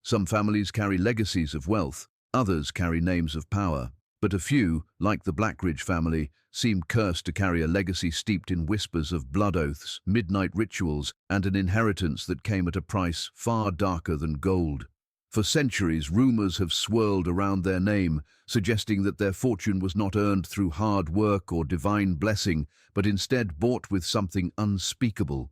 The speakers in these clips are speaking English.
Some families carry legacies of wealth, others carry names of power, but a few, like the Blackridge family, seem cursed to carry a legacy steeped in whispers of blood oaths, midnight rituals, and an inheritance that came at a price far darker than gold. For centuries, rumors have swirled around their name, suggesting that their fortune was not earned through hard work or divine blessing, but instead bought with something unspeakable.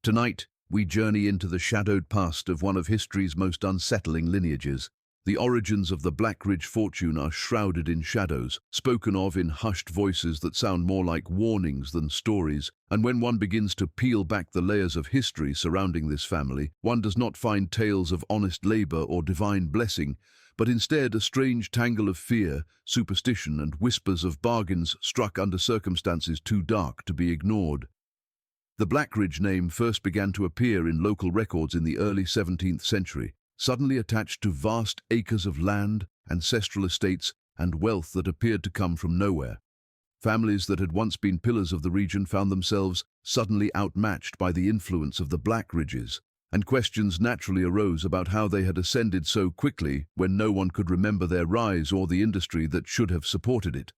Tonight, we journey into the shadowed past of one of history's most unsettling lineages. The origins of the Blackridge fortune are shrouded in shadows, spoken of in hushed voices that sound more like warnings than stories, and when one begins to peel back the layers of history surrounding this family, one does not find tales of honest labor or divine blessing, but instead a strange tangle of fear, superstition, and whispers of bargains struck under circumstances too dark to be ignored. The Blackridge name first began to appear in local records in the early 17th century, suddenly attached to vast acres of land, ancestral estates, and wealth that appeared to come from nowhere. Families that had once been pillars of the region found themselves suddenly outmatched by the influence of the Blackridges, and questions naturally arose about how they had ascended so quickly when no one could remember their rise or the industry that should have supported it.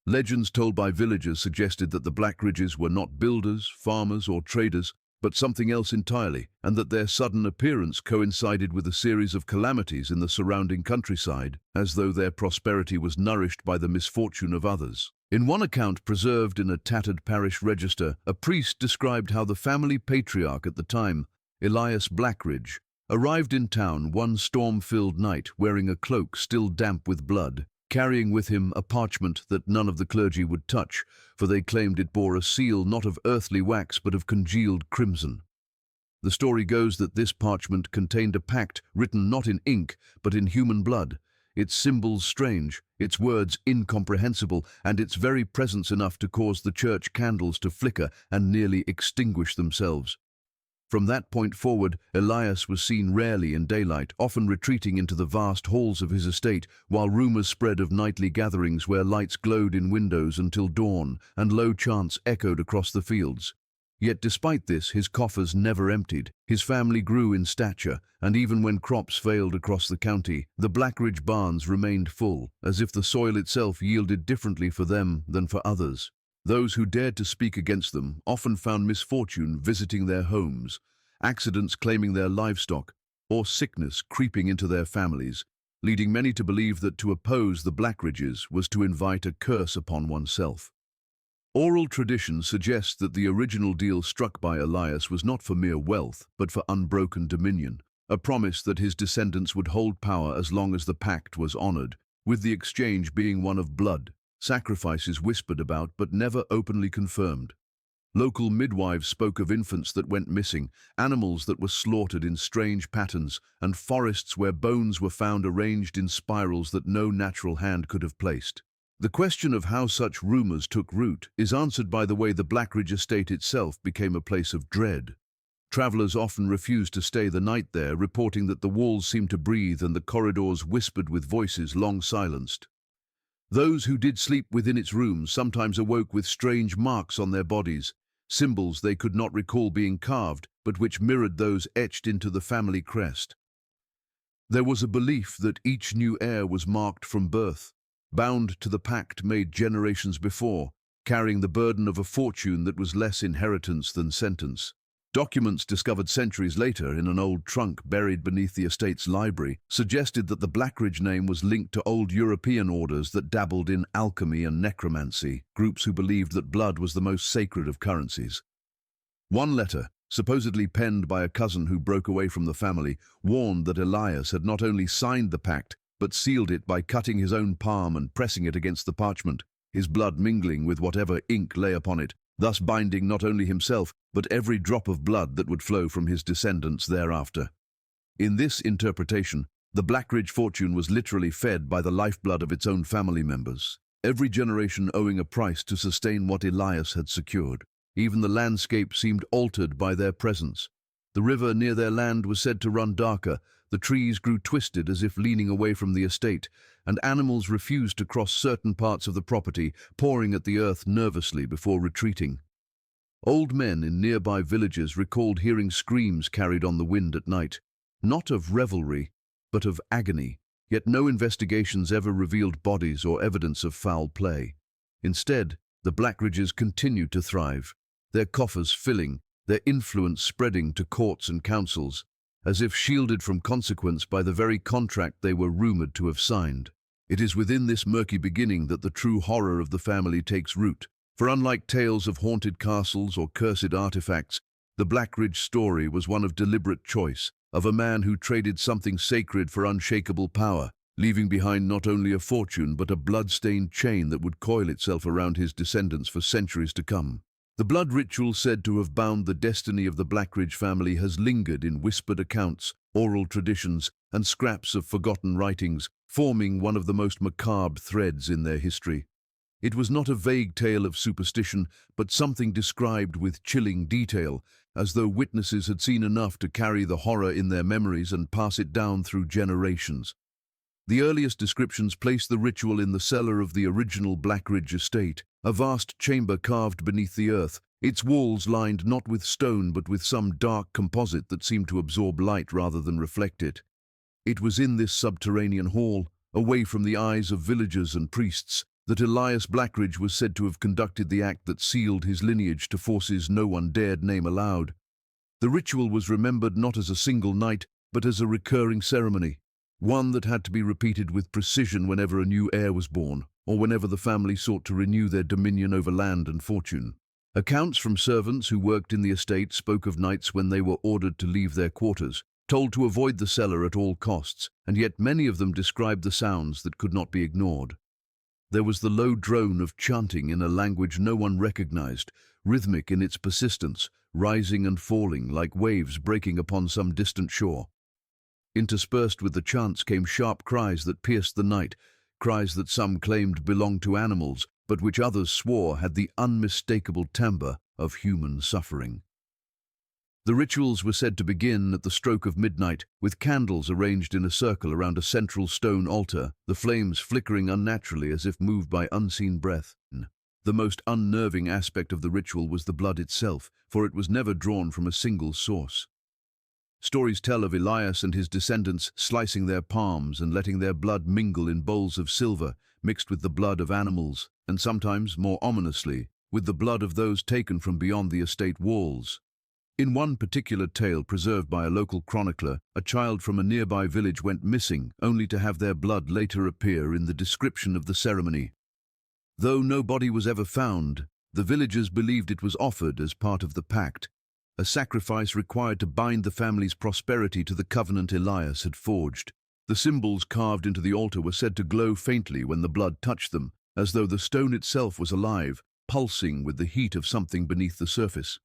Legends told by villagers suggested that the Blackridges were not builders, farmers, or traders, but something else entirely, and that their sudden appearance coincided with a series of calamities in the surrounding countryside, as though their prosperity was nourished by the misfortune of others. In one account preserved in a tattered parish register, a priest described how the family patriarch at the time, Elias Blackridge, arrived in town one storm-filled night wearing a cloak still damp with blood, carrying with him a parchment that none of the clergy would touch, for they claimed it bore a seal not of earthly wax but of congealed crimson. The story goes that this parchment contained a pact written not in ink but in human blood, its symbols strange, its words incomprehensible, and its very presence enough to cause the church candles to flicker and nearly extinguish themselves. From that point forward, Elias was seen rarely in daylight, often retreating into the vast halls of his estate, while rumors spread of nightly gatherings where lights glowed in windows until dawn and low chants echoed across the fields. Yet despite this, his coffers never emptied. His family grew in stature, and even when crops failed across the county, the Blackridge barns remained full, as if the soil itself yielded differently for them than for others. Those who dared to speak against them often found misfortune visiting their homes, accidents claiming their livestock, or sickness creeping into their families, leading many to believe that to oppose the Blackridges was to invite a curse upon oneself. Oral tradition suggests that the original deal struck by Elias was not for mere wealth, but for unbroken dominion, a promise that his descendants would hold power as long as the pact was honored, with the exchange being one of blood. Sacrifices whispered about but never openly confirmed. Local midwives spoke of infants that went missing, animals that were slaughtered in strange patterns, and forests where bones were found arranged in spirals that no natural hand could have placed. The question of how such rumors took root is answered by the way the Blackridge estate itself became a place of dread. Travelers often refused to stay the night there, reporting that the walls seemed to breathe and the corridors whispered with voices long silenced. Those who did sleep within its rooms sometimes awoke with strange marks on their bodies, symbols they could not recall being carved, but which mirrored those etched into the family crest. There was a belief that each new heir was marked from birth, bound to the pact made generations before, carrying the burden of a fortune that was less inheritance than sentence. Documents discovered centuries later in an old trunk buried beneath the estate's library suggested that the Blackridge name was linked to old European orders that dabbled in alchemy and necromancy, groups who believed that blood was the most sacred of currencies. One letter, supposedly penned by a cousin who broke away from the family, warned that Elias had not only signed the pact, but sealed it by cutting his own palm and pressing it against the parchment, his blood mingling with whatever ink lay upon it, thus binding not only himself, but every drop of blood that would flow from his descendants thereafter. In this interpretation, the Blackridge fortune was literally fed by the lifeblood of its own family members, every generation owing a price to sustain what Elias had secured. Even the landscape seemed altered by their presence. The river near their land was said to run darker, the trees grew twisted as if leaning away from the estate, and animals refused to cross certain parts of the property, pawing at the earth nervously before retreating. Old men in nearby villages recalled hearing screams carried on the wind at night, not of revelry, but of agony. Yet no investigations ever revealed bodies or evidence of foul play. Instead, the Blackridges continued to thrive, their coffers filling, their influence spreading to courts and councils, as if shielded from consequence by the very contract they were rumored to have signed. It is within this murky beginning that the true horror of the family takes root, for unlike tales of haunted castles or cursed artifacts, the Blackridge story was one of deliberate choice, of a man who traded something sacred for unshakable power, leaving behind not only a fortune but a blood-stained chain that would coil itself around his descendants for centuries to come. The blood ritual said to have bound the destiny of the Blackridge family has lingered in whispered accounts, oral traditions, and scraps of forgotten writings, forming one of the most macabre threads in their history. It was not a vague tale of superstition, but something described with chilling detail, as though witnesses had seen enough to carry the horror in their memories and pass it down through generations. The earliest descriptions place the ritual in the cellar of the original Blackridge estate, a vast chamber carved beneath the earth, its walls lined not with stone but with some dark composite that seemed to absorb light rather than reflect it. It was in this subterranean hall, away from the eyes of villagers and priests, that Elias Blackridge was said to have conducted the act that sealed his lineage to forces no one dared name aloud. The ritual was remembered not as a single night, but as a recurring ceremony, one that had to be repeated with precision whenever a new heir was born, or whenever the family sought to renew their dominion over land and fortune. Accounts from servants who worked in the estate spoke of nights when they were ordered to leave their quarters, told to avoid the cellar at all costs, and yet many of them described the sounds that could not be ignored. There was the low drone of chanting in a language no one recognized, rhythmic in its persistence, rising and falling like waves breaking upon some distant shore. Interspersed with the chants came sharp cries that pierced the night, cries that some claimed belonged to animals, but which others swore had the unmistakable timbre of human suffering. The rituals were said to begin at the stroke of midnight, with candles arranged in a circle around a central stone altar, the flames flickering unnaturally as if moved by unseen breath. The most unnerving aspect of the ritual was the blood itself, for it was never drawn from a single source. Stories tell of Elias and his descendants slicing their palms and letting their blood mingle in bowls of silver, mixed with the blood of animals, and sometimes, more ominously, with the blood of those taken from beyond the estate walls. In one particular tale preserved by a local chronicler, a child from a nearby village went missing, only to have their blood later appear in the description of the ceremony. Though no body was ever found, the villagers believed it was offered as part of the pact, a sacrifice required to bind the family's prosperity to the covenant Elias had forged. The symbols carved into the altar were said to glow faintly when the blood touched them, as though the stone itself was alive, pulsing with the heat of something beneath the surface.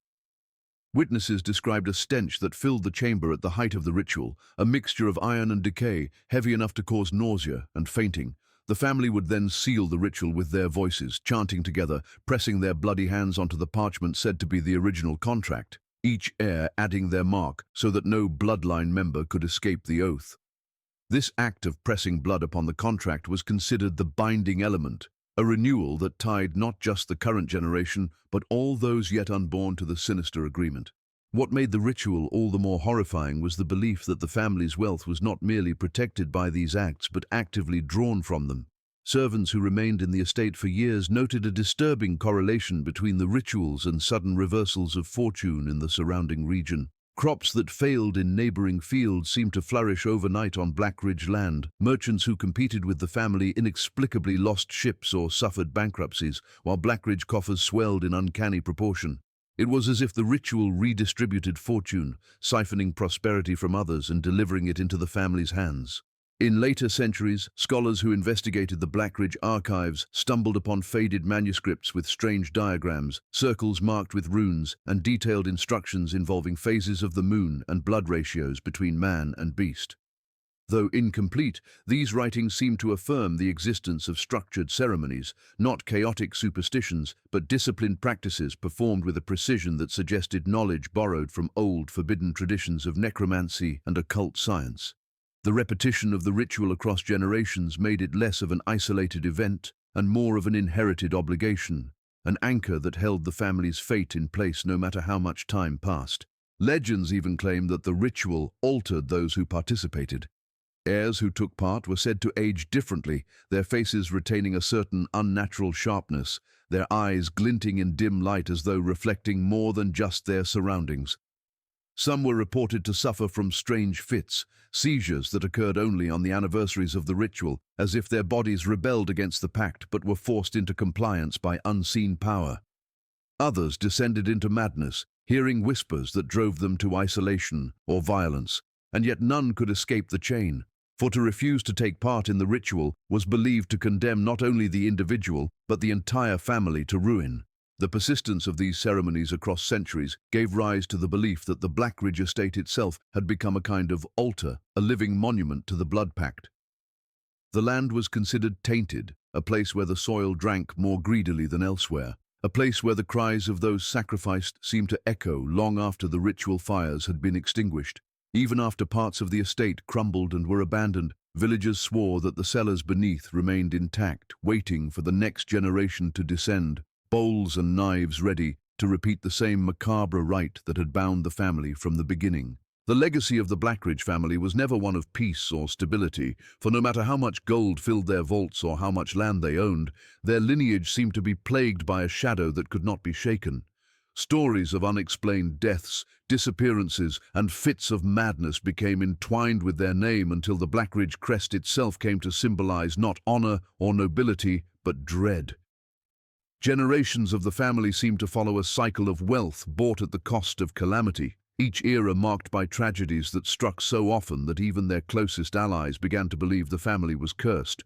Witnesses described a stench that filled the chamber at the height of the ritual, a mixture of iron and decay, heavy enough to cause nausea and fainting. The family would then seal the ritual with their voices, chanting together, pressing their bloody hands onto the parchment said to be the original contract, each heir adding their mark so that no bloodline member could escape the oath. This act of pressing blood upon the contract was considered the binding element, a renewal that tied not just the current generation, but all those yet unborn to the sinister agreement. What made the ritual all the more horrifying was the belief that the family's wealth was not merely protected by these acts, but actively drawn from them. Servants who remained in the estate for years noted a disturbing correlation between the rituals and sudden reversals of fortune in the surrounding region. Crops that failed in neighboring fields seemed to flourish overnight on Blackridge land. Merchants who competed with the family inexplicably lost ships or suffered bankruptcies, while Blackridge coffers swelled in uncanny proportion. It was as if the ritual redistributed fortune, siphoning prosperity from others and delivering it into the family's hands. In later centuries, scholars who investigated the Blackridge archives stumbled upon faded manuscripts with strange diagrams, circles marked with runes, and detailed instructions involving phases of the moon and blood ratios between man and beast. Though incomplete, these writings seem to affirm the existence of structured ceremonies, not chaotic superstitions, but disciplined practices performed with a precision that suggested knowledge borrowed from old forbidden traditions of necromancy and occult science. The repetition of the ritual across generations made it less of an isolated event and more of an inherited obligation, an anchor that held the family's fate in place no matter how much time passed. Legends even claim that the ritual altered those who participated. Heirs who took part were said to age differently, their faces retaining a certain unnatural sharpness, their eyes glinting in dim light as though reflecting more than just their surroundings. Some were reported to suffer from strange fits, seizures that occurred only on the anniversaries of the ritual, as if their bodies rebelled against the pact but were forced into compliance by unseen power. Others descended into madness, hearing whispers that drove them to isolation or violence, and yet none could escape the chain, for to refuse to take part in the ritual was believed to condemn not only the individual but the entire family to ruin. The persistence of these ceremonies across centuries gave rise to the belief that the Blackridge estate itself had become a kind of altar, a living monument to the blood pact. The land was considered tainted, a place where the soil drank more greedily than elsewhere, a place where the cries of those sacrificed seemed to echo long after the ritual fires had been extinguished. Even after parts of the estate crumbled and were abandoned, villagers swore that the cellars beneath remained intact, waiting for the next generation to descend, bowls and knives ready to repeat the same macabre rite that had bound the family from the beginning. The legacy of the Blackridge family was never one of peace or stability, for no matter how much gold filled their vaults or how much land they owned, their lineage seemed to be plagued by a shadow that could not be shaken. Stories of unexplained deaths, disappearances, and fits of madness became entwined with their name until the Blackridge crest itself came to symbolize not honor or nobility, but dread. Generations of the family seemed to follow a cycle of wealth bought at the cost of calamity, each era marked by tragedies that struck so often that even their closest allies began to believe the family was cursed.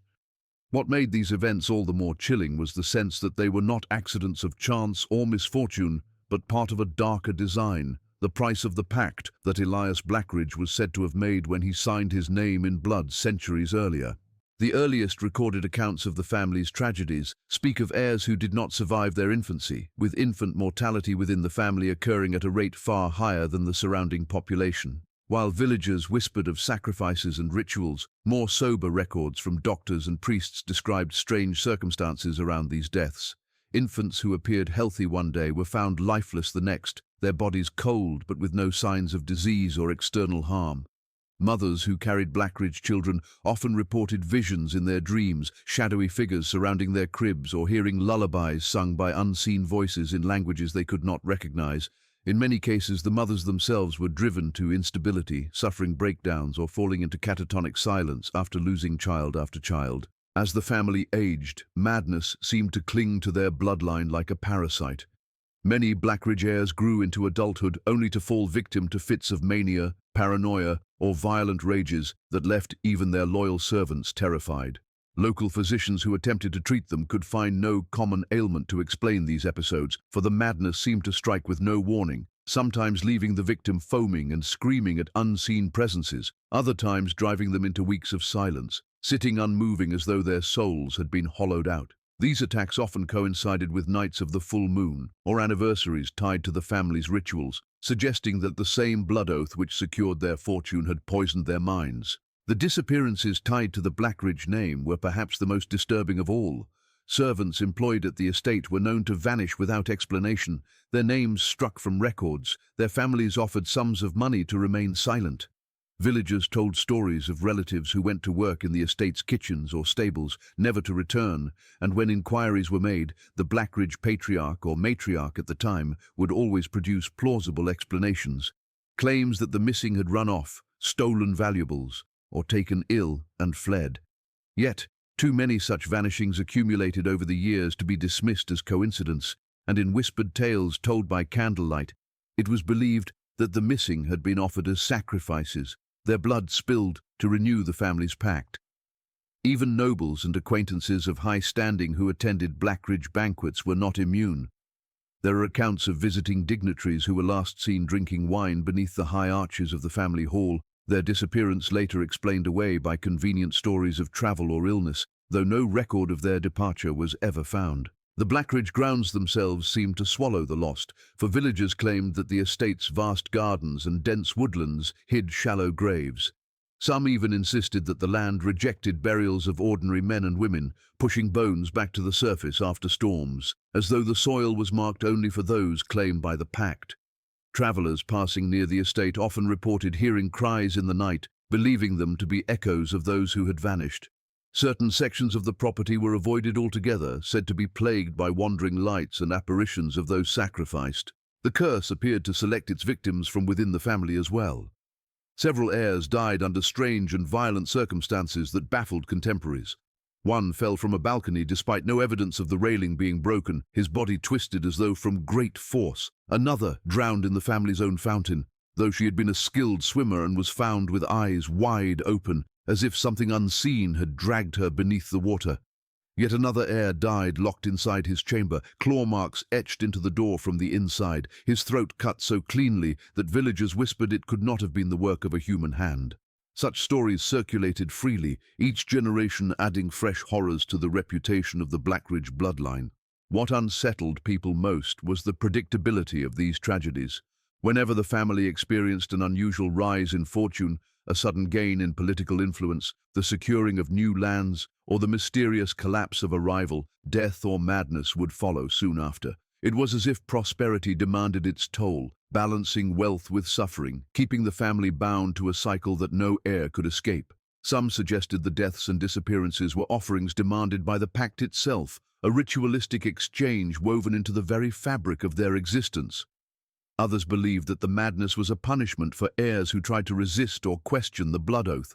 What made these events all the more chilling was the sense that they were not accidents of chance or misfortune, but part of a darker design, the price of the pact that Elias Blackridge was said to have made when he signed his name in blood centuries earlier. The earliest recorded accounts of the family's tragedies speak of heirs who did not survive their infancy, with infant mortality within the family occurring at a rate far higher than the surrounding population. While villagers whispered of sacrifices and rituals, more sober records from doctors and priests described strange circumstances around these deaths. Infants who appeared healthy one day were found lifeless the next, their bodies cold but with no signs of disease or external harm. Mothers who carried Blackridge children often reported visions in their dreams, shadowy figures surrounding their cribs, or hearing lullabies sung by unseen voices in languages they could not recognize. In many cases, the mothers themselves were driven to instability, suffering breakdowns or falling into catatonic silence after losing child after child. As the family aged, madness seemed to cling to their bloodline like a parasite. Many Blackridge heirs grew into adulthood only to fall victim to fits of mania, paranoia, or violent rages that left even their loyal servants terrified. Local physicians who attempted to treat them could find no common ailment to explain these episodes, for the madness seemed to strike with no warning, sometimes leaving the victim foaming and screaming at unseen presences, other times driving them into weeks of silence, sitting unmoving as though their souls had been hollowed out. These attacks often coincided with nights of the full moon or anniversaries tied to the family's rituals, suggesting that the same blood oath which secured their fortune had poisoned their minds. The disappearances tied to the Blackridge name were perhaps the most disturbing of all. Servants employed at the estate were known to vanish without explanation, their names struck from records, their families offered sums of money to remain silent. Villagers told stories of relatives who went to work in the estate's kitchens or stables, never to return, and when inquiries were made, the Blackridge patriarch or matriarch at the time would always produce plausible explanations. Claims that the missing had run off, stolen valuables, or taken ill and fled. Yet, too many such vanishings accumulated over the years to be dismissed as coincidence, and in whispered tales told by candlelight, it was believed that the missing had been offered as sacrifices, their blood spilled to renew the family's pact. Even nobles and acquaintances of high standing who attended Blackridge banquets were not immune. There are accounts of visiting dignitaries who were last seen drinking wine beneath the high arches of the family hall, their disappearance later explained away by convenient stories of travel or illness, though no record of their departure was ever found. The Blackridge grounds themselves seemed to swallow the lost, for villagers claimed that the estate's vast gardens and dense woodlands hid shallow graves. Some even insisted that the land rejected burials of ordinary men and women, pushing bones back to the surface after storms, as though the soil was marked only for those claimed by the pact. Travelers passing near the estate often reported hearing cries in the night, believing them to be echoes of those who had vanished. Certain sections of the property were avoided altogether, said to be plagued by wandering lights and apparitions of those sacrificed. The curse appeared to select its victims from within the family as well. Several heirs died under strange and violent circumstances that baffled contemporaries. One fell from a balcony despite no evidence of the railing being broken, his body twisted as though from great force. Another drowned in the family's own fountain, though she had been a skilled swimmer and was found with eyes wide open, as if something unseen had dragged her beneath the water. Yet another heir died locked inside his chamber, claw marks etched into the door from the inside, his throat cut so cleanly that villagers whispered it could not have been the work of a human hand. Such stories circulated freely, each generation adding fresh horrors to the reputation of the Blackridge bloodline. What unsettled people most was the predictability of these tragedies. Whenever the family experienced an unusual rise in fortune, a sudden gain in political influence, the securing of new lands, or the mysterious collapse of a rival, death or madness would follow soon after. It was as if prosperity demanded its toll, balancing wealth with suffering, keeping the family bound to a cycle that no heir could escape. Some suggested the deaths and disappearances were offerings demanded by the pact itself, a ritualistic exchange woven into the very fabric of their existence. Others believed that the madness was a punishment for heirs who tried to resist or question the blood oath.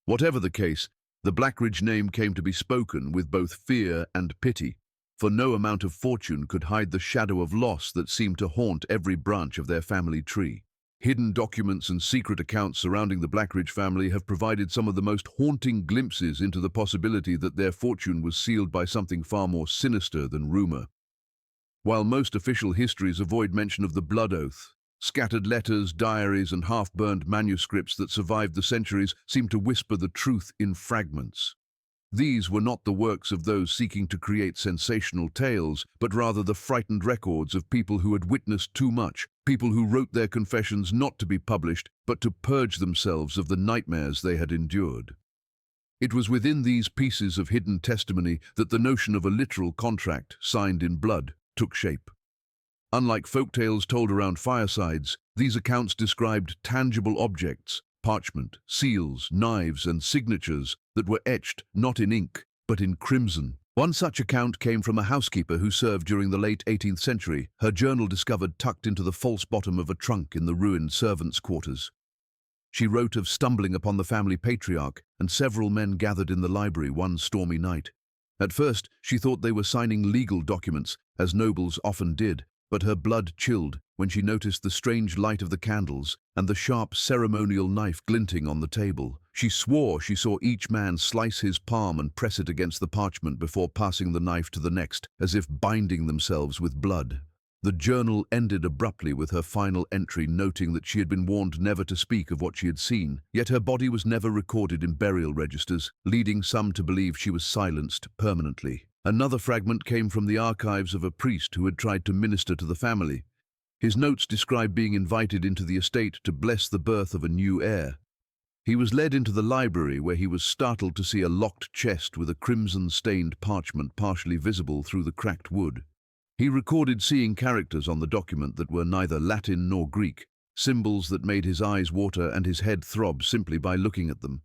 Whatever the case, the Blackridge name came to be spoken with both fear and pity, for no amount of fortune could hide the shadow of loss that seemed to haunt every branch of their family tree. Hidden documents and secret accounts surrounding the Blackridge family have provided some of the most haunting glimpses into the possibility that their fortune was sealed by something far more sinister than rumor. While most official histories avoid mention of the blood oath, scattered letters, diaries, and half-burned manuscripts that survived the centuries seem to whisper the truth in fragments. These were not the works of those seeking to create sensational tales, but rather the frightened records of people who had witnessed too much, people who wrote their confessions not to be published, but to purge themselves of the nightmares they had endured. It was within these pieces of hidden testimony that the notion of a literal contract, signed in blood, took shape. Unlike folktales told around firesides, these accounts described tangible objects, parchment, seals, knives, and signatures that were etched not in ink, but in crimson. One such account came from a housekeeper who served during the late 18th century, her journal discovered tucked into the false bottom of a trunk in the ruined servants' quarters. She wrote of stumbling upon the family patriarch and several men gathered in the library one stormy night. At first, she thought they were signing legal documents, as nobles often did, but her blood chilled when she noticed the strange light of the candles and the sharp ceremonial knife glinting on the table. She swore she saw each man slice his palm and press it against the parchment before passing the knife to the next, as if binding themselves with blood. The journal ended abruptly with her final entry noting that she had been warned never to speak of what she had seen, yet her body was never recorded in burial registers, leading some to believe she was silenced permanently. Another fragment came from the archives of a priest who had tried to minister to the family. His notes describe being invited into the estate to bless the birth of a new heir. He was led into the library where he was startled to see a locked chest with a crimson-stained parchment partially visible through the cracked wood. He recorded seeing characters on the document that were neither Latin nor Greek, symbols that made his eyes water and his head throb simply by looking at them.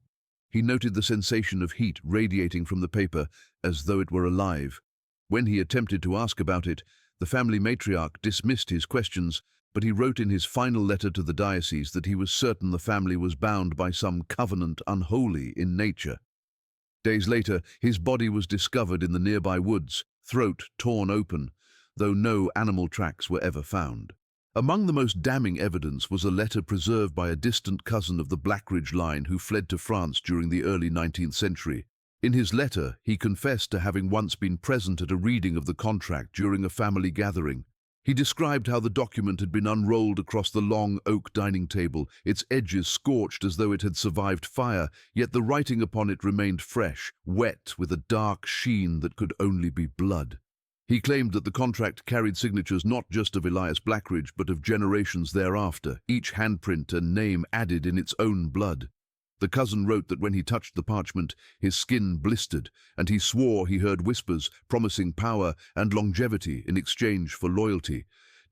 He noted the sensation of heat radiating from the paper as though it were alive. When he attempted to ask about it, the family matriarch dismissed his questions, but he wrote in his final letter to the diocese that he was certain the family was bound by some covenant unholy in nature. Days later, his body was discovered in the nearby woods, throat torn open, though no animal tracks were ever found. Among the most damning evidence was a letter preserved by a distant cousin of the Blackridge line who fled to France during the early 19th century. In his letter, he confessed to having once been present at a reading of the contract during a family gathering. He described how the document had been unrolled across the long oak dining table, its edges scorched as though it had survived fire, yet the writing upon it remained fresh, wet with a dark sheen that could only be blood. He claimed that the contract carried signatures not just of Elias Blackridge, but of generations thereafter, each handprint and name added in its own blood. The cousin wrote that when he touched the parchment, his skin blistered, and he swore he heard whispers promising power and longevity in exchange for loyalty.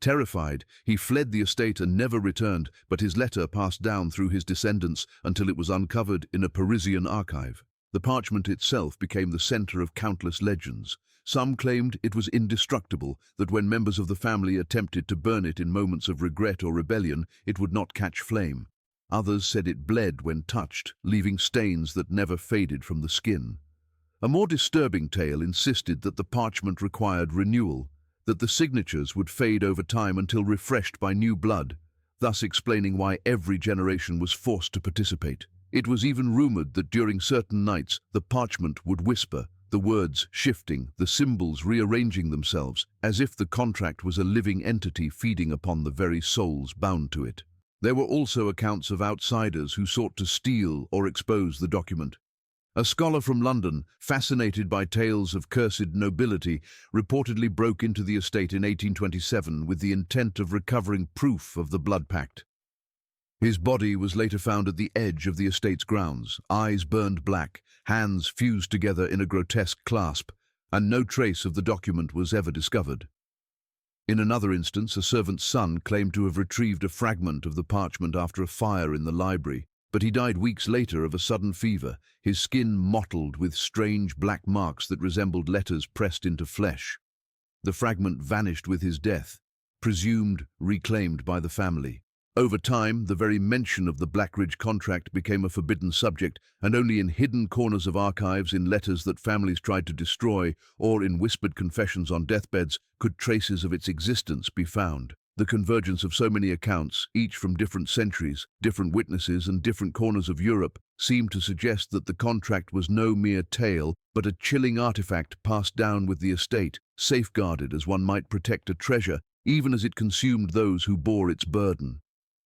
Terrified, he fled the estate and never returned, but his letter passed down through his descendants until it was uncovered in a Parisian archive. The parchment itself became the center of countless legends. Some claimed it was indestructible, that when members of the family attempted to burn it in moments of regret or rebellion, it would not catch flame. Others said it bled when touched, leaving stains that never faded from the skin. A more disturbing tale insisted that the parchment required renewal, that the signatures would fade over time until refreshed by new blood, thus explaining why every generation was forced to participate. It was even rumored that during certain nights the parchment would whisper, the words shifting, the symbols rearranging themselves, as if the contract was a living entity feeding upon the very souls bound to it. There were also accounts of outsiders who sought to steal or expose the document. A scholar from London, fascinated by tales of cursed nobility, reportedly broke into the estate in 1827 with the intent of recovering proof of the blood pact. His body was later found at the edge of the estate's grounds, eyes burned black, hands fused together in a grotesque clasp, and no trace of the document was ever discovered. In another instance, a servant's son claimed to have retrieved a fragment of the parchment after a fire in the library, but he died weeks later of a sudden fever, his skin mottled with strange black marks that resembled letters pressed into flesh. The fragment vanished with his death, presumed reclaimed by the family. Over time, the very mention of the Blackridge contract became a forbidden subject, and only in hidden corners of archives, in letters that families tried to destroy, or in whispered confessions on deathbeds, could traces of its existence be found. The convergence of so many accounts, each from different centuries, different witnesses, and different corners of Europe, seemed to suggest that the contract was no mere tale, but a chilling artifact passed down with the estate, safeguarded as one might protect a treasure, even as it consumed those who bore its burden.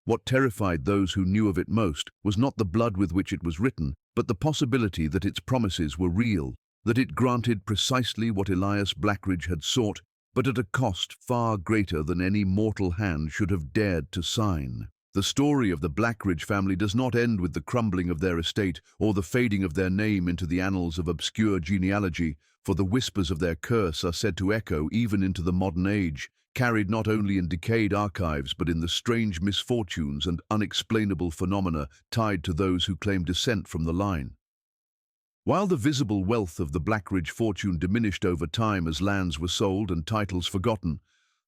What terrified those who knew of it most was not the blood with which it was written, but the possibility that its promises were real, that it granted precisely what Elias Blackridge had sought, but at a cost far greater than any mortal hand should have dared to sign. The story of the Blackridge family does not end with the crumbling of their estate or the fading of their name into the annals of obscure genealogy, for the whispers of their curse are said to echo even into the modern age, carried not only in decayed archives but in the strange misfortunes and unexplainable phenomena tied to those who claim descent from the line. While the visible wealth of the Blackridge fortune diminished over time as lands were sold and titles forgotten,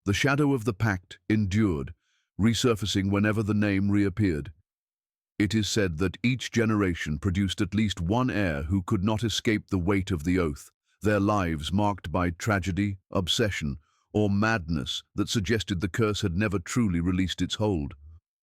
the shadow of the pact endured, resurfacing whenever the name reappeared. It is said that each generation produced at least one heir who could not escape the weight of the oath, their lives marked by tragedy, obsession, or madness that suggested the curse had never truly released its hold.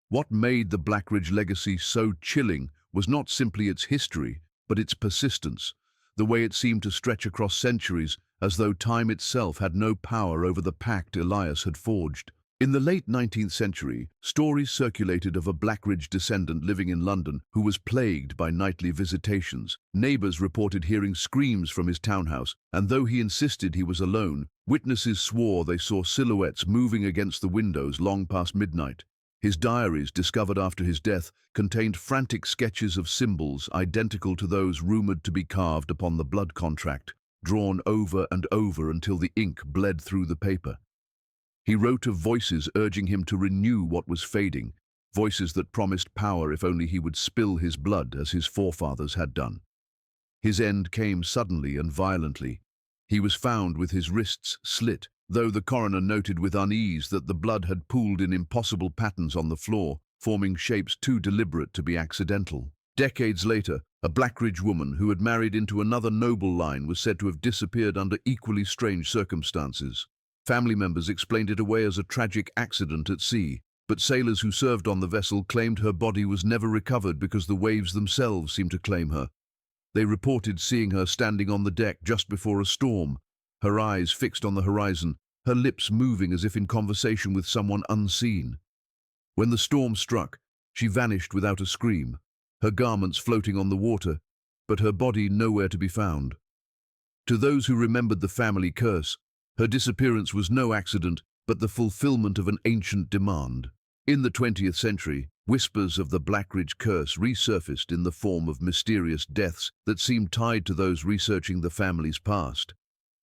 What made the Blackridge legacy so chilling was not simply its history, but its persistence, the way it seemed to stretch across centuries, as though time itself had no power over the pact Elias had forged. In the late 19th century, stories circulated of a Blackridge descendant living in London who was plagued by nightly visitations. Neighbors reported hearing screams from his townhouse, and though he insisted he was alone, witnesses swore they saw silhouettes moving against the windows long past midnight. His diaries, discovered after his death, contained frantic sketches of symbols identical to those rumored to be carved upon the blood contract, drawn over and over until the ink bled through the paper. He wrote of voices urging him to renew what was fading, voices that promised power if only he would spill his blood as his forefathers had done. His end came suddenly and violently. He was found with his wrists slit, though the coroner noted with unease that the blood had pooled in impossible patterns on the floor, forming shapes too deliberate to be accidental. Decades later, a Blackridge woman who had married into another noble line was said to have disappeared under equally strange circumstances. Family members explained it away as a tragic accident at sea, but sailors who served on the vessel claimed her body was never recovered because the waves themselves seemed to claim her. They reported seeing her standing on the deck just before a storm, her eyes fixed on the horizon, her lips moving as if in conversation with someone unseen. When the storm struck, she vanished without a scream, her garments floating on the water, but her body nowhere to be found. To those who remembered the family curse, her disappearance was no accident, but the fulfillment of an ancient demand. In the 20th century, whispers of the Blackridge curse resurfaced in the form of mysterious deaths that seemed tied to those researching the family's past.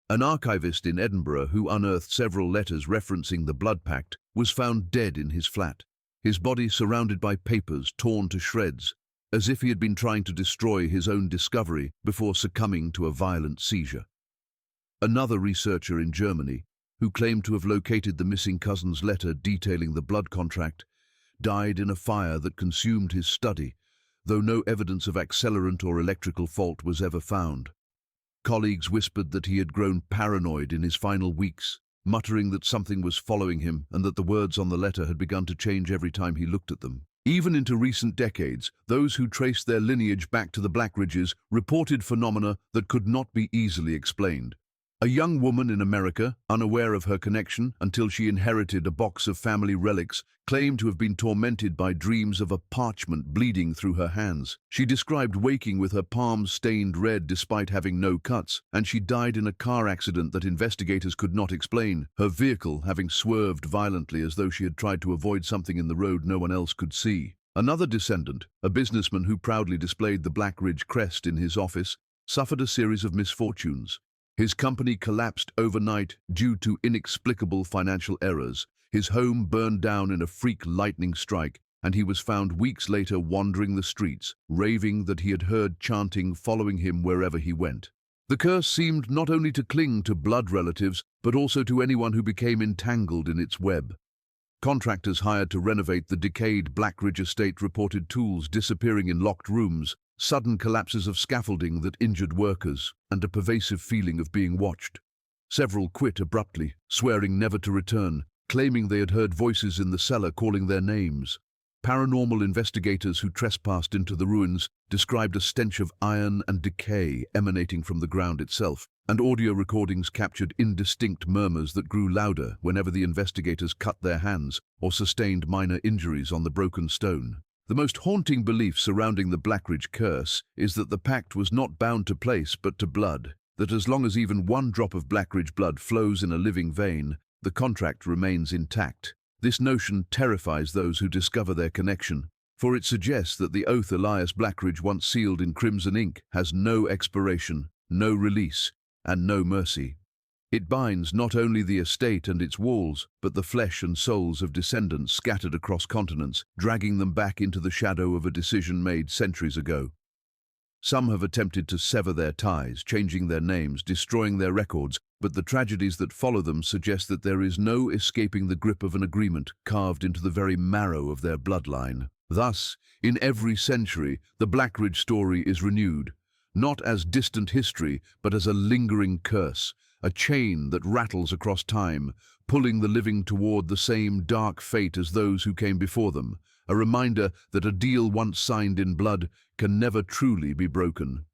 An archivist in Edinburgh who unearthed several letters referencing the blood pact was found dead in his flat, his body surrounded by papers torn to shreds, as if he had been trying to destroy his own discovery before succumbing to a violent seizure. Another researcher in Germany, who claimed to have located the missing cousin's letter detailing the blood contract, died in a fire that consumed his study, though no evidence of accelerant or electrical fault was ever found. Colleagues whispered that he had grown paranoid in his final weeks, muttering that something was following him and that the words on the letter had begun to change every time he looked at them. Even into recent decades, those who traced their lineage back to the Blackridges reported phenomena that could not be easily explained. A young woman in America, unaware of her connection until she inherited a box of family relics, claimed to have been tormented by dreams of a parchment bleeding through her hands. She described waking with her palms stained red despite having no cuts, and she died in a car accident that investigators could not explain, her vehicle having swerved violently as though she had tried to avoid something in the road no one else could see. Another descendant, a businessman who proudly displayed the Blackridge crest in his office, suffered a series of misfortunes. His company collapsed overnight due to inexplicable financial errors. His home burned down in a freak lightning strike, and he was found weeks later wandering the streets, raving that he had heard chanting following him wherever he went. The curse seemed not only to cling to blood relatives, but also to anyone who became entangled in its web. Contractors hired to renovate the decayed Blackridge estate reported tools disappearing in locked rooms, sudden collapses of scaffolding that injured workers, and a pervasive feeling of being watched. Several quit abruptly, swearing never to return, claiming they had heard voices in the cellar calling their names. Paranormal investigators who trespassed into the ruins described a stench of iron and decay emanating from the ground itself, and audio recordings captured indistinct murmurs that grew louder whenever the investigators cut their hands or sustained minor injuries on the broken stone. The most haunting belief surrounding the Blackridge curse is that the pact was not bound to place but to blood, that as long as even one drop of Blackridge blood flows in a living vein, the contract remains intact. This notion terrifies those who discover their connection, for it suggests that the oath Elias Blackridge once sealed in crimson ink has no expiration, no release, and no mercy. It binds not only the estate and its walls, but the flesh and souls of descendants scattered across continents, dragging them back into the shadow of a decision made centuries ago. Some have attempted to sever their ties, changing their names, destroying their records, but the tragedies that follow them suggest that there is no escaping the grip of an agreement carved into the very marrow of their bloodline. Thus, in every century, the Blackridge story is renewed, not as distant history, but as a lingering curse, a chain that rattles across time, pulling the living toward the same dark fate as those who came before them, a reminder that a deal once signed in blood can never truly be broken.